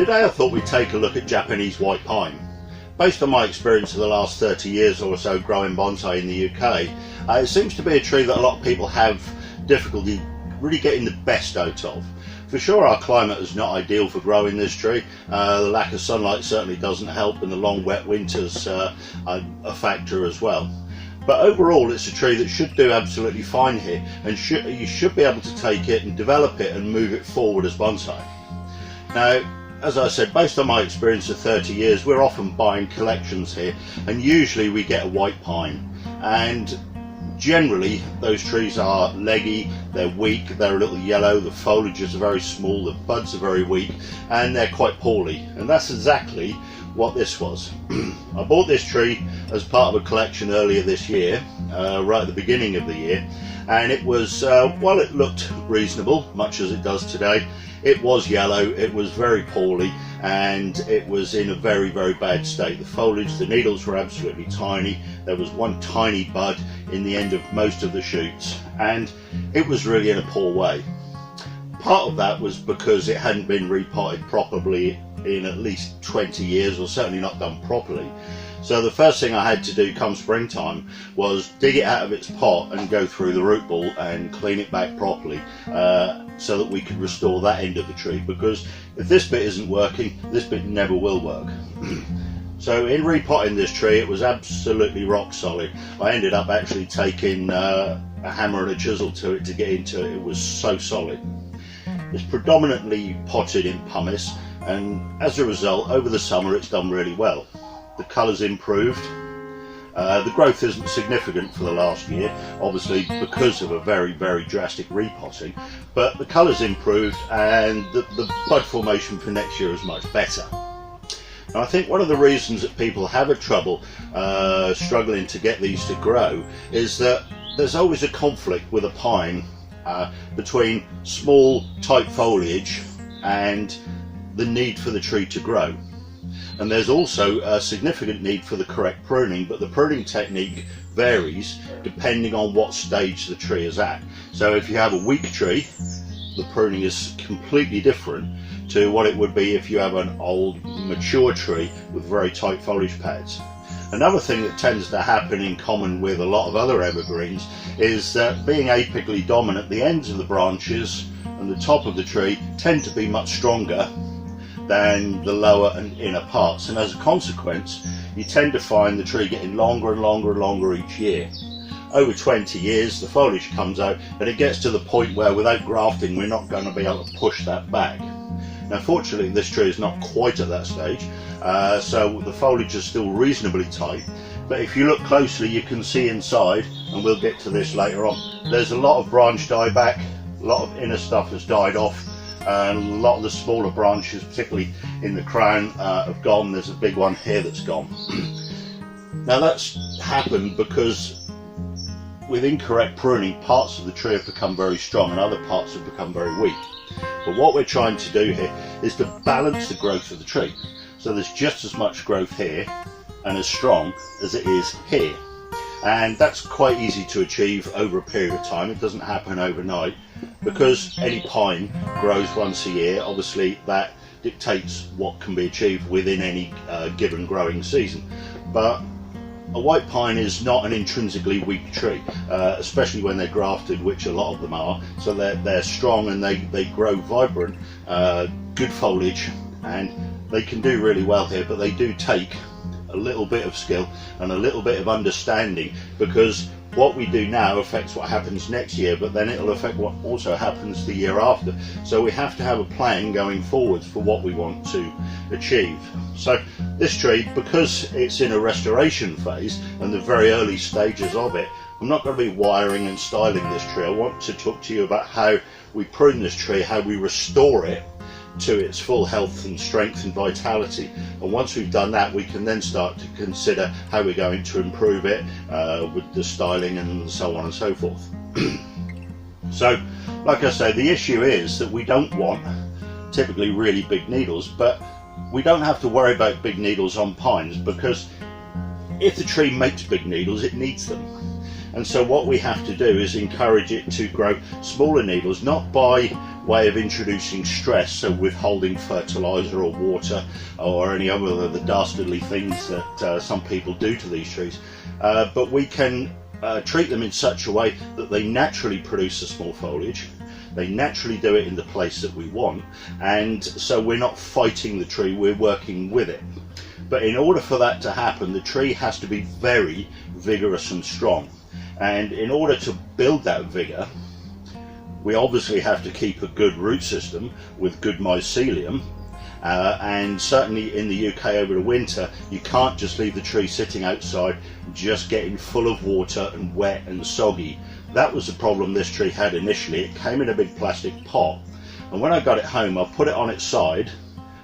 Today I thought we'd take a look at Japanese white pine. Based on my experience of the last 30 years or so growing bonsai in the UK, it seems to be a tree that a lot of people have difficulty really getting the best out of. For sure our climate is not ideal for growing this tree. The lack of sunlight certainly doesn't help, and the long wet winters are a factor as well. But overall it's a tree that should do absolutely fine here, and you should be able to take it and develop it and move it forward as bonsai. Now, as I said, based on my experience of 30 years, we're often buying collections here, and usually we get a white pine. And generally those trees are leggy, they're weak, they're a little yellow, the foliages are very small, the buds are very weak, and they're quite poorly. And that's exactly what this was. I bought this tree as part of a collection earlier this year, right at the beginning of the year, and it was, while it looked reasonable, much as it does today, it was yellow, it was very poorly, and it was in a very, very bad state. The foliage, the needles were absolutely tiny. There was one tiny bud in the end of most of the shoots, and it was really in a poor way. Part of that was because it hadn't been repotted properly in at least 20 years, or certainly not done properly. So the first thing I had to do come springtime was dig it out of its pot and go through the root ball and clean it back properly, so that we could restore that end of the tree, because if this bit isn't working, this bit never will work. So in repotting this tree, it was absolutely rock solid. I ended up actually taking a hammer and a chisel to it to get into it. It was so solid. It's predominantly potted in pumice, and as a result over the summer it's done really well. The colour's improved. The growth isn't significant for the last year, obviously because of a very, very drastic repotting, but the colour's improved, and the bud formation for next year is much better. And I think one of the reasons that people have a trouble struggling to get these to grow is that there's always a conflict with a pine between small tight foliage and the need for the tree to grow. And there's also a significant need for the correct pruning, but the pruning technique varies depending on what stage the tree is at. So if you have a weak tree, the pruning is completely different to what it would be if you have an old mature tree with very tight foliage pads. Another thing that tends to happen in common with a lot of other evergreens is that being apically dominant, the ends of the branches and the top of the tree tend to be much stronger than the lower and inner parts, and as a consequence you tend to find the tree getting longer and longer and longer each year. Over 20 years the foliage comes out, and it gets to the point where without grafting we're not going to be able to push that back. Now fortunately this tree is not quite at that stage, so the foliage is still reasonably tight, but if you look closely you can see inside, and we'll get to this later on, there's a lot of branch dieback, a lot of inner stuff has died off, and a lot of the smaller branches, particularly in the crown, have gone. There's a big one here that's gone. Now that's happened because with incorrect pruning, parts of the tree have become very strong and other parts have become very weak. But what we're trying to do here is to balance the growth of the tree. So there's just as much growth here and as strong as it is here. And that's quite easy to achieve over a period of time. It doesn't happen overnight, because any pine grows once a year. Obviously that dictates what can be achieved within any given growing season. But a white pine is not an intrinsically weak tree, especially when they're grafted, which a lot of them are. So they're strong and they grow vibrant, good foliage, and they can do really well here, but they do take a little bit of skill and a little bit of understanding, because what we do now affects what happens next year, but then it'll affect what also happens the year after. So we have to have a plan going forwards for what we want to achieve. So this tree, because it's in a restoration phase and the very early stages of it, I'm not going to be wiring and styling this tree. I want to talk to you about how we prune this tree, how we restore it to its full health and strength and vitality, and once we've done that we can then start to consider how we're going to improve it with the styling and so on and so forth. So like I say, the issue is that we don't want typically really big needles, but we don't have to worry about big needles on pines, because if the tree makes big needles it needs them. And so what we have to do is encourage it to grow smaller needles, not by way of introducing stress, so withholding fertilizer or water or any other of the dastardly things that some people do to these trees, but we can treat them in such a way that they naturally produce a small foliage. They naturally do it in the place that we want, and so we're not fighting the tree, we're working with it. But in order for that to happen, the tree has to be very vigorous and strong. And in order to build that vigor, we obviously have to keep a good root system with good mycelium. And certainly in the UK over the winter, you can't just leave the tree sitting outside just getting full of water and wet and soggy. That was the problem this tree had initially. It came in a big plastic pot, and when I got it home, I put it on its side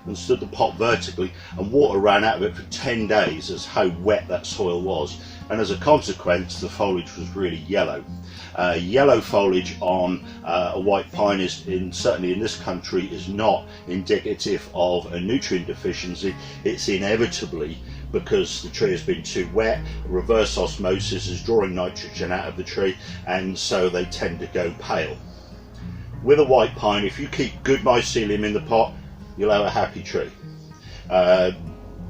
and stood the pot vertically, and water ran out of it for 10 days as how wet that soil was. And as a consequence, the foliage was really yellow. Yellow foliage on a white pine is, certainly in this country, is not indicative of a nutrient deficiency. It's inevitably because the tree has been too wet. Reverse osmosis is drawing nitrogen out of the tree, and so they tend to go pale. With a white pine, if you keep good mycelium in the pot, you'll have a happy tree.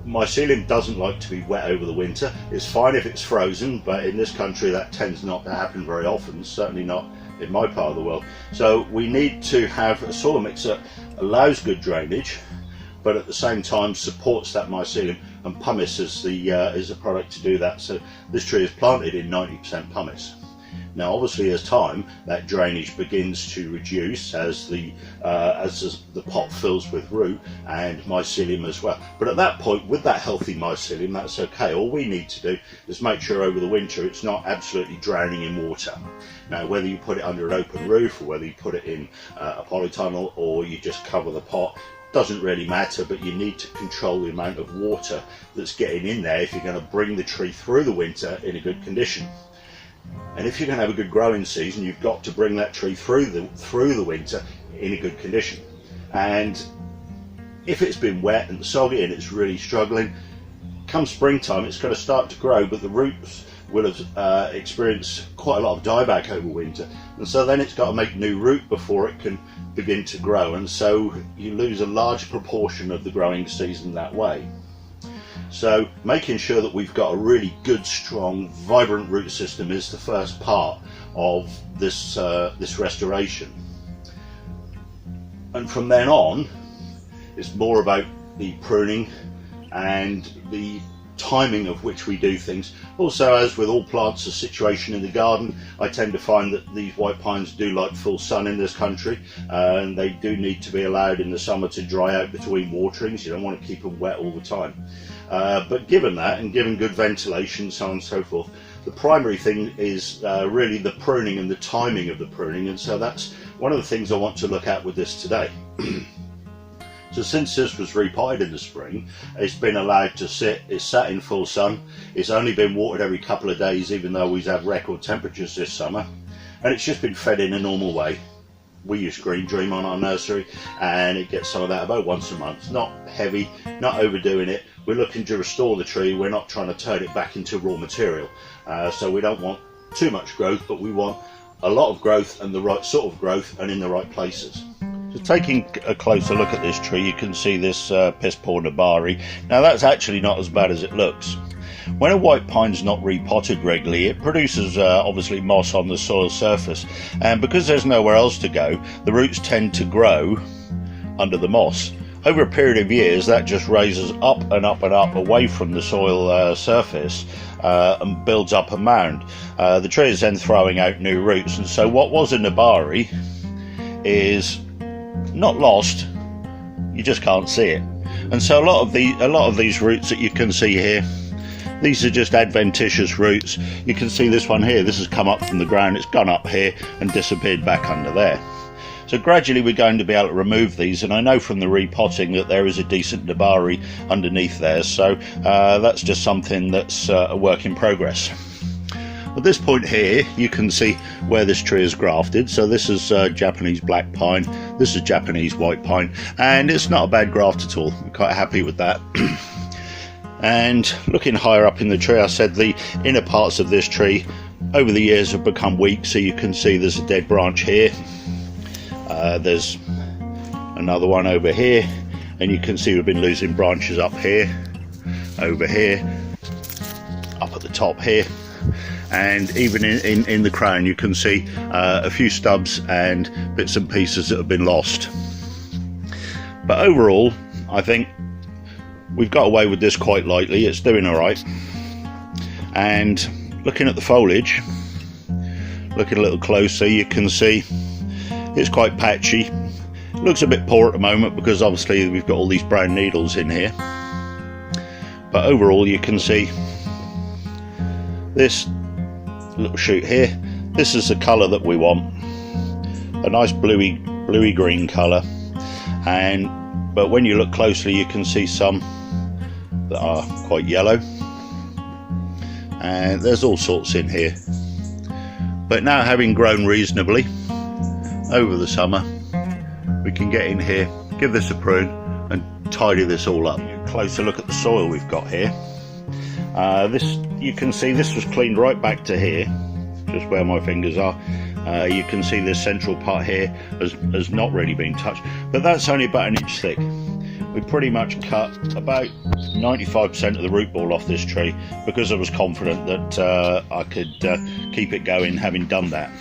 Mycelium doesn't like to be wet over the winter. It's fine if it's frozen, but in this country that tends not to happen very often, certainly not in my part of the world. So we need to have a soil mix that allows good drainage, but at the same time supports that mycelium, and pumice is the product to do that. So this tree is planted in 90% pumice. Now obviously as time, that drainage begins to reduce as the pot fills with root and mycelium as well. But at that point, with that healthy mycelium, that's okay. All we need to do is make sure over the winter it's not absolutely drowning in water. Now whether you put it under an open roof, or whether you put it in a polytunnel, or you just cover the pot, doesn't really matter, but you need to control the amount of water that's getting in there if you're going to bring the tree through the winter in a good condition. And if you're going to have a good growing season, you've got to bring that tree through the winter in a good condition. And if it's been wet and soggy and it's really struggling, come springtime it's going to start to grow, but the roots will have experienced quite a lot of dieback over winter, and so then it's got to make new root before it can begin to grow, and so you lose a large proportion of the growing season that way. So making sure that we've got a really good, strong, vibrant root system is the first part of this restoration. And from then on, it's more about the pruning and the timing of which we do things. Also, as with all plants, the situation in the garden, I tend to find that these white pines do like full sun in this country, and they do need to be allowed in the summer to dry out between waterings. You don't want to keep them wet all the time. But given that, and given good ventilation, so on and so forth, the primary thing is really the pruning and the timing of the pruning, and so that's one of the things I want to look at with this today. So since this was repotted in the spring, it's been allowed to sit. It's sat in full sun. It's only been watered every couple of days, even though we've had record temperatures this summer, and it's just been fed in a normal way. We use Green Dream on our nursery, and it gets some of that about once a month. Not heavy, not overdoing it. We're looking to restore the tree. We're not trying to turn it back into raw material. So we don't want too much growth, but we want a lot of growth and the right sort of growth and in the right places. So taking a closer look at this tree, you can see this piss poor nabari. Now that's actually not as bad as it looks. When a white pine's not repotted regularly, it produces obviously moss on the soil surface, and because there's nowhere else to go, the roots tend to grow under the moss. Over a period of years, that just raises up and up and up away from the soil surface and builds up a mound. The tree is then throwing out new roots, and so what was a nabari is not lost, you just can't see it. And so a lot of these roots that you can see here, these are just adventitious roots. You can see this one here, this has come up from the ground, it's gone up here and disappeared back under there. So gradually we're going to be able to remove these, and I know from the repotting that there is a decent nabari underneath there, so that's just something that's a work in progress. At this point here, you can see where this tree is grafted. So this is Japanese black pine, this is Japanese white pine, and it's not a bad graft at all. I'm quite happy with that. And looking higher up in the tree, I said the inner parts of this tree over the years have become weak. So you can see there's a dead branch here, there's another one over here, and you can see we've been losing branches up here, over here, up at the top here, and even in the crown you can see a few stubs and bits and pieces that have been lost. But overall, I think we've got away with this quite lightly. It's doing all right. And looking at the foliage, looking a little closer, you can see it's quite patchy. It looks a bit poor at the moment because obviously we've got all these brown needles in here. But overall, you can see this little shoot here. This is the colour that we want, a nice bluey green colour. But when you look closely, you can see some that are quite yellow, and there's all sorts in here. But now, having grown reasonably over the summer, we can get in here, give this a prune and tidy this all up. Closer look at the soil we've got here. You can see this was cleaned right back to here, just where my fingers are. You can see this central part here has not really been touched, but that's only about an inch thick. We pretty much cut about 95% of the root ball off this tree because I was confident that I could keep it going having done that.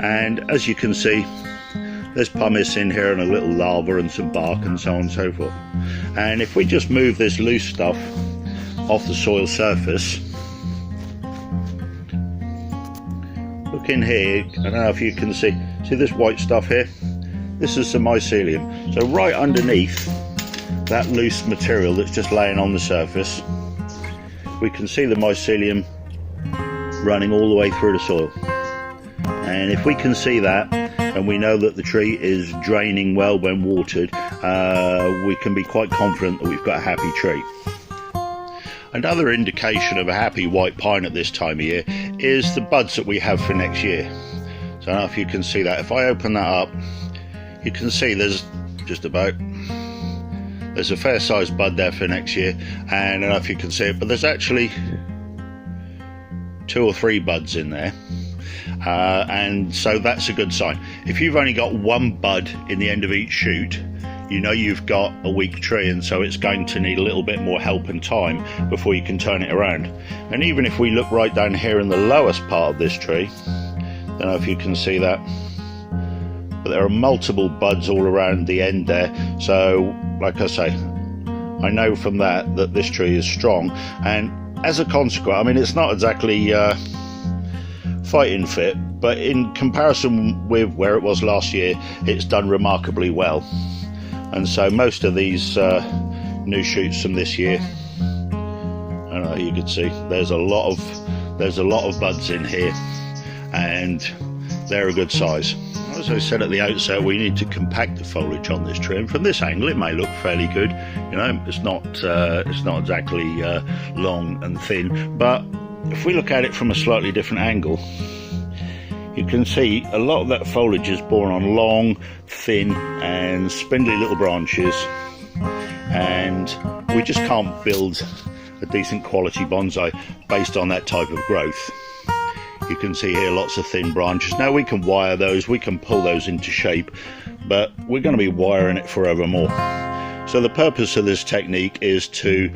And as you can see, there's pumice in here and a little lava and some bark and so on and so forth. And if we just move this loose stuff off the soil surface, look in here, I don't know if you can see this white stuff here? This is the mycelium. So right underneath that loose material that's just laying on the surface, we can see the mycelium running all the way through the soil. And if we can see that, and we know that the tree is draining well when watered, we can be quite confident that we've got a happy tree. Another indication of a happy white pine at this time of year is the buds that we have for next year. So I don't know if you can see that. If I open that up, you can see there's a fair sized bud there for next year, and I don't know if you can see it, but there's actually 2 or 3 buds in there. And so that's a good sign. If you've only got 1 bud in the end of each shoot, you know you've got a weak tree, and so it's going to need a little bit more help and time before you can turn it around. And even if we look right down here in the lowest part of this tree, I don't know if you can see that, but there are multiple buds all around the end there. So like I say, I know from that this tree is strong, and as a consequence, I mean, it's not exactly fighting fit, but in comparison with where it was last year, it's done remarkably well. And so most of these new shoots from this year, I don't know, you can see there's a lot of buds in here, and they're a good size. As I said at the outset, we need to compact the foliage on this tree, and from this angle it may look fairly good. You know, it's not exactly long and thin, but if we look at it from a slightly different angle, you can see a lot of that foliage is borne on long, thin and spindly little branches, and we just can't build a decent quality bonsai based on that type of growth. You can see here lots of thin branches. Now we can wire those, we can pull those into shape, but we're going to be wiring it forevermore. So the purpose of this technique is to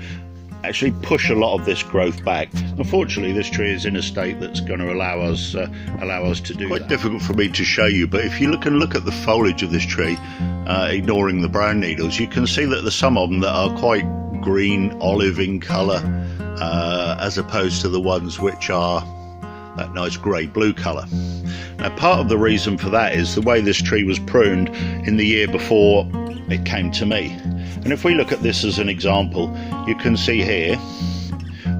actually push a lot of this growth back. Unfortunately, this tree is in a state that's going to allow us to do that. Quite difficult for me to show you, but if you look at the foliage of this tree, ignoring the brown needles, you can see that there's some of them that are quite green, olive in colour, as opposed to the ones which are that nice grey-blue colour. Now, part of the reason for that is the way this tree was pruned in the year before it came to me. And if we look at this as an example, you can see here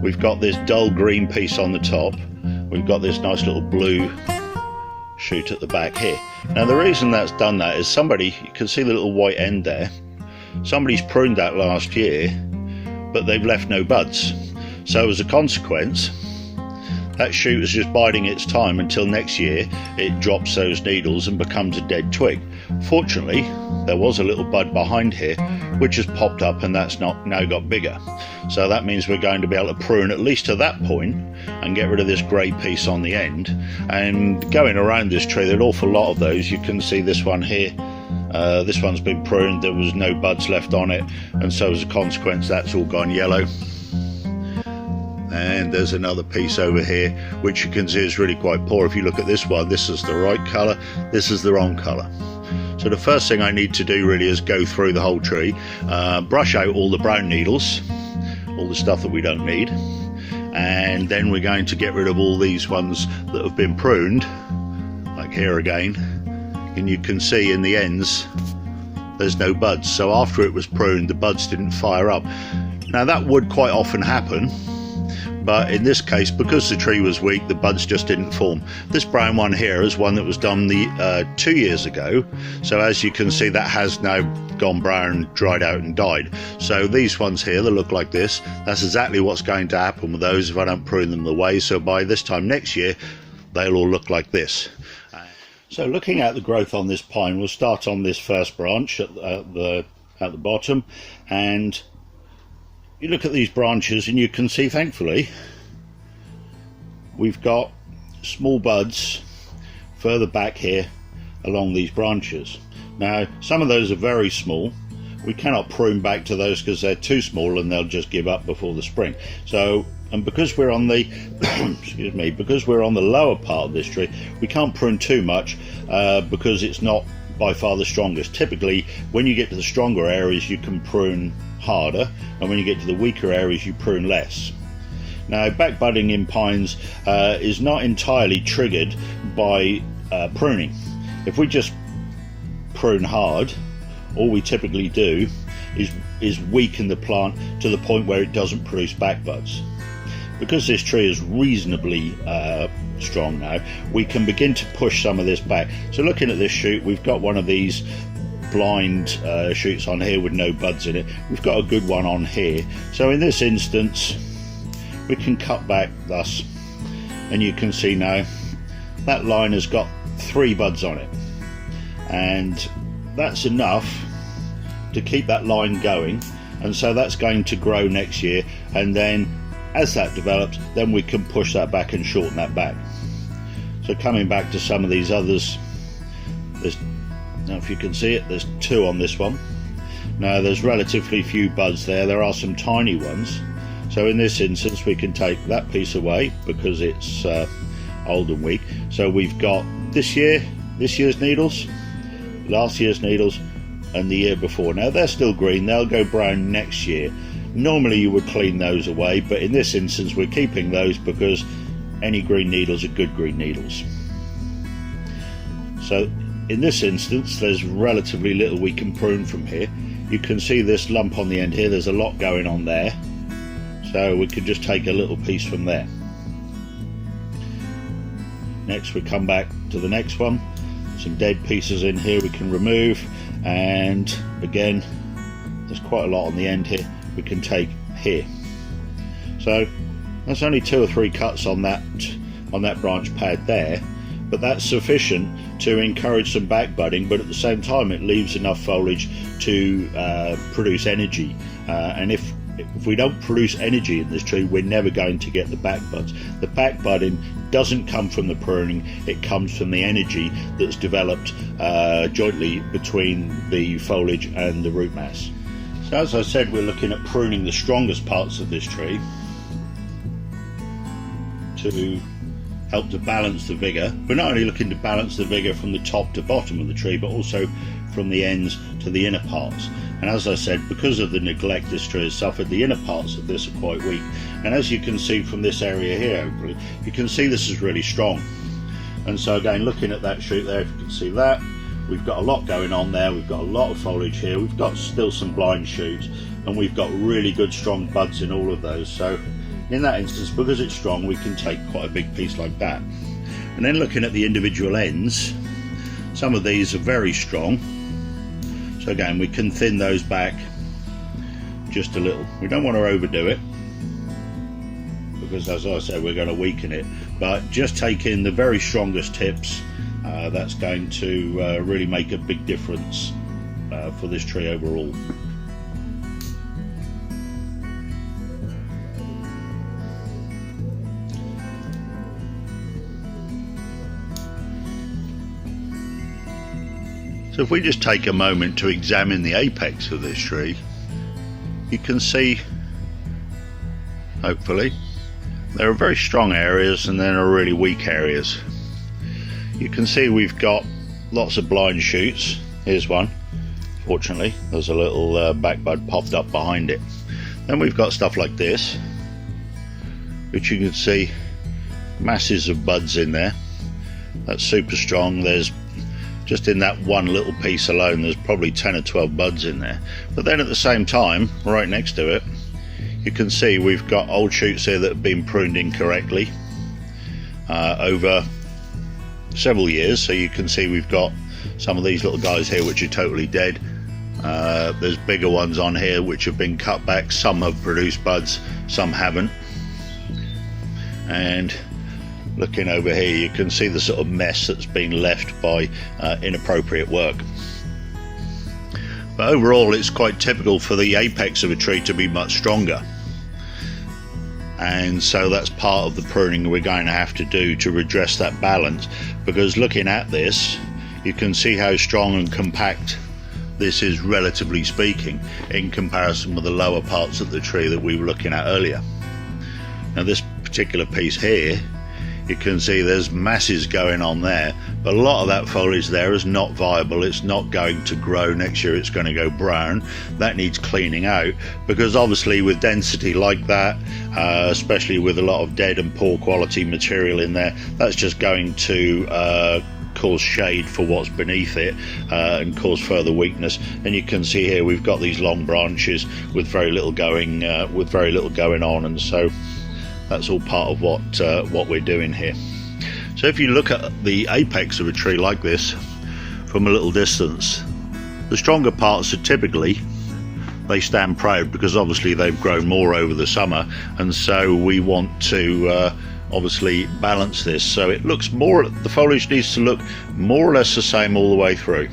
we've got this dull green piece on the top, we've got this nice little blue shoot at the back here. Now the reason that's done that is you can see the little white end there, somebody's pruned that last year, but they've left no buds. So as a consequence, that shoot is just biding its time until next year it drops those needles and becomes a dead twig. Fortunately, there was a little bud behind here which has popped up, and that's now got bigger. So that means we're going to be able to prune at least to that point and get rid of this grey piece on the end. And going around this tree, there are an awful lot of those. You can see this one here. This one's been pruned, there was no buds left on it, and so as a consequence that's all gone yellow. And there's another piece over here which you can see is really quite poor. If you look at this one, this is the right colour, this is the wrong colour. So the first thing I need to do really is go through the whole tree, brush out all the brown needles, all the stuff that we don't need, and then we're going to get rid of all these ones that have been pruned, like here again. And you can see in the ends there's no buds, so after it was pruned the buds didn't fire up. Now that would quite often happen, but in this case, because the tree was weak, the buds just didn't form. This brown one here is one that was done 2 years ago, so as you can see that has now gone brown, dried out and died. So these ones here that look like this, that's exactly what's going to happen with those if I don't prune them away. So by this time next year they'll all look like this. So looking at the growth on this pine, we'll start on this first branch at the bottom, and you look at these branches and you can see, thankfully, we've got small buds further back here along these branches. Now some of those are very small. We cannot prune back to those because they're too small and they'll just give up before the spring. So, and because we're on the excuse me, because we're on the lower part of this tree, we can't prune too much because it's not by far the strongest. Typically when you get to the stronger areas you can prune harder, and when you get to the weaker areas you prune less. Now back budding in pines is not entirely triggered by pruning. If we just prune hard, all we typically do is weaken the plant to the point where it doesn't produce back buds. Because this tree is reasonably strong now, we can begin to push some of this back. So looking at this shoot, we've got one of these blind shoots on here with no buds in it. We've got a good one on here. So in this instance we can cut back thus, and you can see now that line has got 3 buds on it, and that's enough to keep that line going, and so that's going to grow next year, and then as that develops then we can push that back and shorten that back. So coming back to some of these others, there's, now if you can see it, there's 2 on this one. Now there's relatively few buds there, there are some tiny ones. So in this instance we can take that piece away because it's old and weak. So we've got this year's needles, last year's needles, and the year before. Now they're still green, they'll go brown next year. Normally you would clean those away, but in this instance we're keeping those because any green needles are good green needles. So in this instance there's relatively little we can prune from here. You can see this lump on the end here, there's a lot going on there, so we could just take a little piece from there. Next we come back to the next one, some dead pieces in here we can remove, and again there's quite a lot on the end here we can take here. So that's only 2 or 3 cuts on that branch pad there, but that's sufficient to encourage some back budding, but at the same time it leaves enough foliage to produce energy, and if we don't produce energy in this tree we're never going to get the back buds. The back budding doesn't come from the pruning, it comes from the energy that's developed jointly between the foliage and the root mass. So as I said, we're looking at pruning the strongest parts of this tree to help to balance the vigour. We're not only looking to balance the vigour from the top to bottom of the tree, but also from the ends to the inner parts. And as I said, because of the neglect this tree has suffered, the inner parts of this are quite weak. And as you can see from this area here, hopefully, you can see this is really strong. And so again, looking at that shoot there, if you can see that, we've got a lot going on there, we've got a lot of foliage here, we've got still some blind shoots, and we've got really good strong buds in all of those. So in that instance, because it's strong, we can take quite a big piece like that. And then looking at the individual ends, some of these are very strong, so again we can thin those back just a little. We don't want to overdo it because, as I said, we're going to weaken it, but just taking the very strongest tips that's going to really make a big difference for this tree overall. So if we just take a moment to examine the apex of this tree, you can see, hopefully, there are very strong areas and there are really weak areas. You can see we've got lots of blind shoots. Here's one. Fortunately, there's a little back bud popped up behind it. Then we've got stuff like this, which you can see masses of buds in there. That's super strong. There's just in that one little piece alone, there's probably 10 or 12 buds in there. But then at the same time, right next to it, you can see we've got old shoots here that have been pruned incorrectly over several years. So you can see we've got some of these little guys here which are totally dead. There's bigger ones on here which have been cut back. Some have produced buds, some haven't. And looking over here, you can see the sort of mess that's been left by inappropriate work. But overall, it's quite typical for the apex of a tree to be much stronger, and so that's part of the pruning we're going to have to do to redress that balance. Because looking at this, you can see how strong and compact this is, relatively speaking, in comparison with the lower parts of the tree that we were looking at earlier. Now this particular piece here, you can see there's masses going on there, but a lot of that foliage there is not viable. It's not going to grow next year. It's going to go brown. That needs cleaning out, because obviously with density like that, especially with a lot of dead and poor quality material in there, that's just going to cause shade for what's beneath it and cause further weakness. And you can see here we've got these long branches with very little going on, and so that's all part of what we're doing here. So if you look at the apex of a tree like this from a little distance, the stronger parts are typically, they stand proud because obviously they've grown more over the summer, and so we want to obviously balance this so it looks more, the foliage needs to look more or less the same all the way through.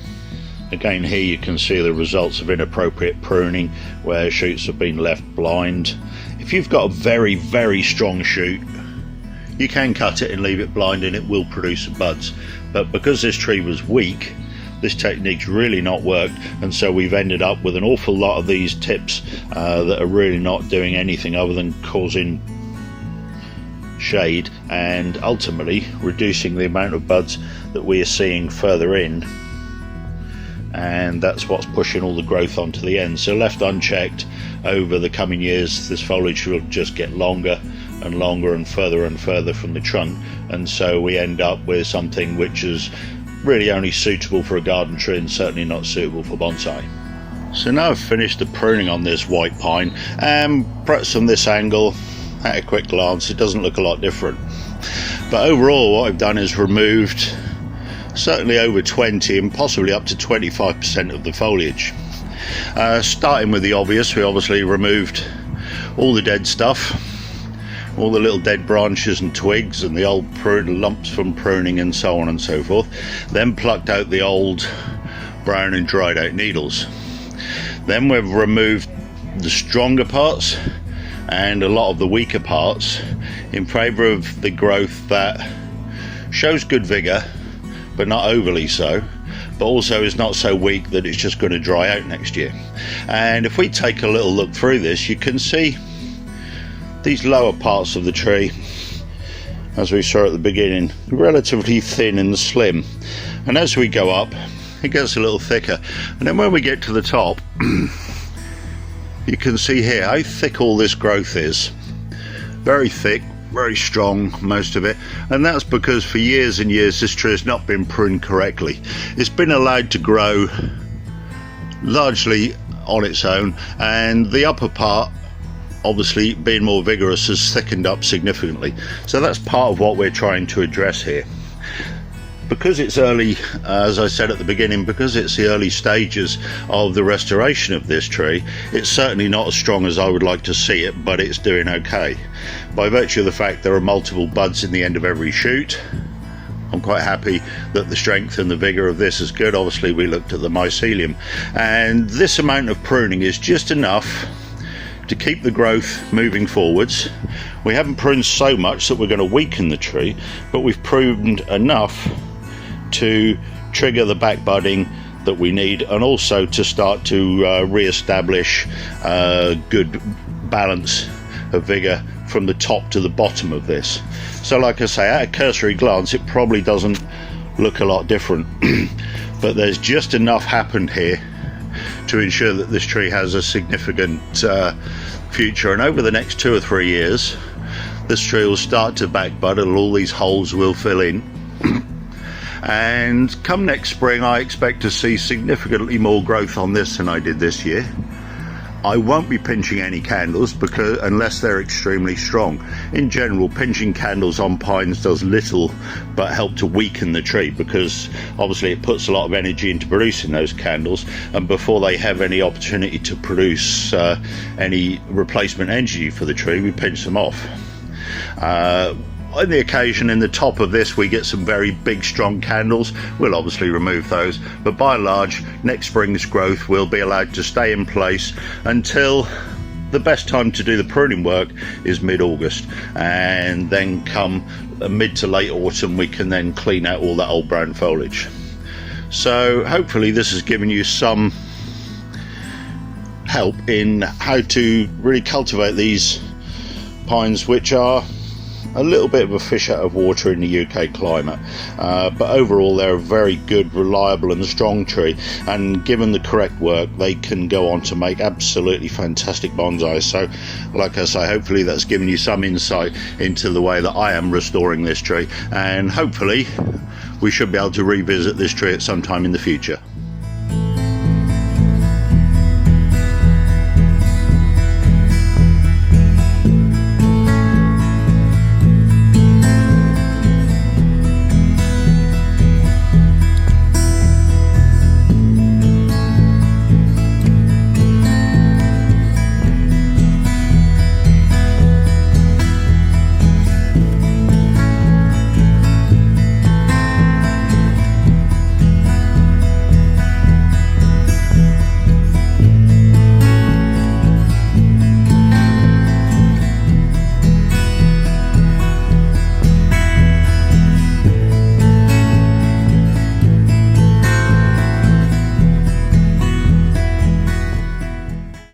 Again, here you can see the results of inappropriate pruning where shoots have been left blind. If you've got a very, very strong shoot, you can cut it and leave it blind and it will produce buds. But because this tree was weak, this technique's really not worked, and so we've ended up with an awful lot of these tips that are really not doing anything other than causing shade and ultimately reducing the amount of buds that we are seeing further in. And that's what's pushing all the growth onto the end. So left unchecked, over the coming years this foliage will just get longer and longer and further from the trunk, and so we end up with something which is really only suitable for a garden tree and certainly not suitable for bonsai. So now I've finished the pruning on this white pine, and perhaps from this angle, at a quick glance, it doesn't look a lot different. But overall what I've done is removed certainly over 20 and possibly up to 25% of the foliage. Starting with the obvious, we obviously removed all the dead stuff, all the little dead branches and twigs and the old lumps from pruning and so on and so forth. Then plucked out the old brown and dried out needles. Then we've removed the stronger parts and a lot of the weaker parts in favour of the growth that shows good vigour but not overly so, but also is not so weak that it's just going to dry out next year. And if we take a little look through this, you can see these lower parts of the tree, as we saw at the beginning, relatively thin and slim, and as we go up it gets a little thicker, and then when we get to the top you can see here how thick all this growth is. Very thick, very strong, most of it, and that's because for years and years this tree has not been pruned correctly. It's been allowed to grow largely on its own, and the upper part, obviously being more vigorous, has thickened up significantly. So that's part of what we're trying to address here. Because it's early, as I said at the beginning, because it's the early stages of the restoration of this tree, it's certainly not as strong as I would like to see it, but it's doing okay. By virtue of the fact there are multiple buds in the end of every shoot, I'm quite happy that the strength and the vigor of this is good. Obviously we looked at the mycelium, and this amount of pruning is just enough to keep the growth moving forwards. We haven't pruned so much that we're going to weaken the tree, but we've pruned enough to trigger the back budding that we need, and also to start to re-establish good balance of vigor from the top to the bottom of this. So like I say, at a cursory glance it probably doesn't look a lot different but there's just enough happened here to ensure that this tree has a significant future, and over the next 2 or 3 years this tree will start to back bud and all these holes will fill in. And come next spring I expect to see significantly more growth on this than I did this year. I won't be pinching any candles unless they're extremely strong. In general, pinching candles on pines does little but help to weaken the tree, because obviously it puts a lot of energy into producing those candles, and before they have any opportunity to produce any replacement energy for the tree, we pinch them off. On the occasion in the top of this we get some very big strong candles, we'll obviously remove those, but by and large next spring's growth will be allowed to stay in place until the best time to do the pruning work is mid-August, and then come mid to late autumn we can then clean out all that old brown foliage. So hopefully this has given you some help in how to really cultivate these pines, which are a little bit of a fish out of water in the UK climate, but overall they're a very good, reliable and strong tree, and given the correct work they can go on to make absolutely fantastic bonsai. So like I say, hopefully that's given you some insight into the way that I am restoring this tree, and hopefully we should be able to revisit this tree at some time in the future.